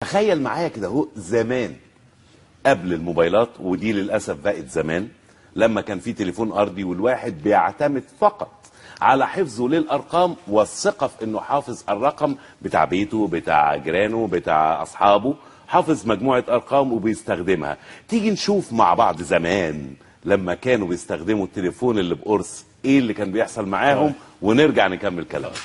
تخيل معايا كده اهو زمان قبل الموبايلات، ودي للاسف بقت زمان، لما كان في تليفون ارضي والواحد بيعتمد فقط على حفظه للارقام والثقه في انه حافظ الرقم بتاع بيته، بتاع جيرانه، بتاع اصحابه، حافظ مجموعه ارقام وبيستخدمها. تيجي نشوف مع بعض زمان لما كانوا بيستخدموا التليفون اللي بقرص ايه اللي كان بيحصل معاهم، ونرجع نكمل كلامنا.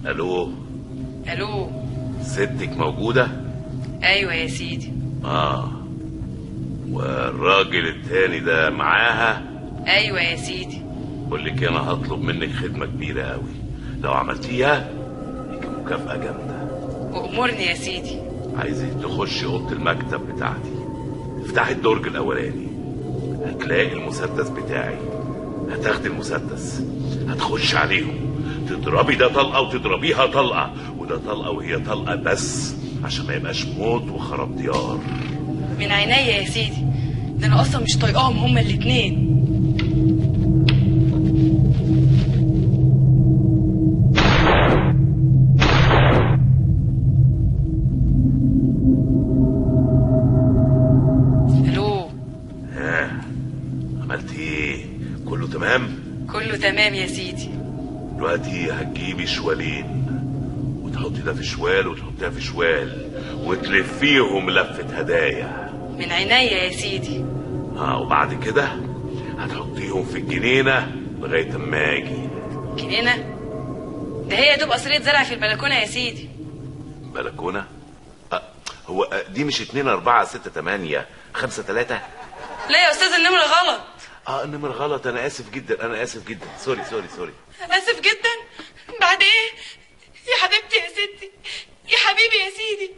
الو. الو. ستك موجودة؟ ايوه يا سيدي. والراجل التاني ده معاها؟ ايوه يا سيدي. بقول لك انا هطلب منك خدمة كبيرة قوي، لو عملتيها ليك مكافأة جامدة. وامرني يا سيدي. عايزك تخشي اوضة المكتب بتاعتي، افتحي الدرج الاولاني، هتلاقي المسدس بتاعي، هتاخدي المسدس هتخش عليهم، تضربي ده طلقه وتضربيها طلقه وده طلقه وهي طلقه بس، عشان ما يبقاش موت وخراب ديار. من عينيا يا سيدي، ده انا اصلا مش طايقاهم هما الاتنين. الو. عملتي ايه؟ كله تمام؟ كله تمام يا سيدي. دلوقتي هتجيبي شوالين وتحطي ده في شوال وتحطيها في شوال وتلفيهم لفة هدايا. من عينيا يا سيدي. وبعد كده هتحطيهم في الجنينة لغاية اما اجي. جنينة؟ ده هي دوب قصرية زرع في البلكونة يا سيدي. بلكونة؟ هو دي مش 2 4 6 8 5 3؟ لا يا استاذ، النمرة غلط. النمر غلط، انا اسف جدا، انا اسف جدا، سوري. اسف جدا؟ بعد ايه يا حبيبتي يا ستي يا حبيبي يا سيدي؟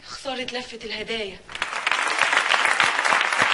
خسارة لفة الهدايا.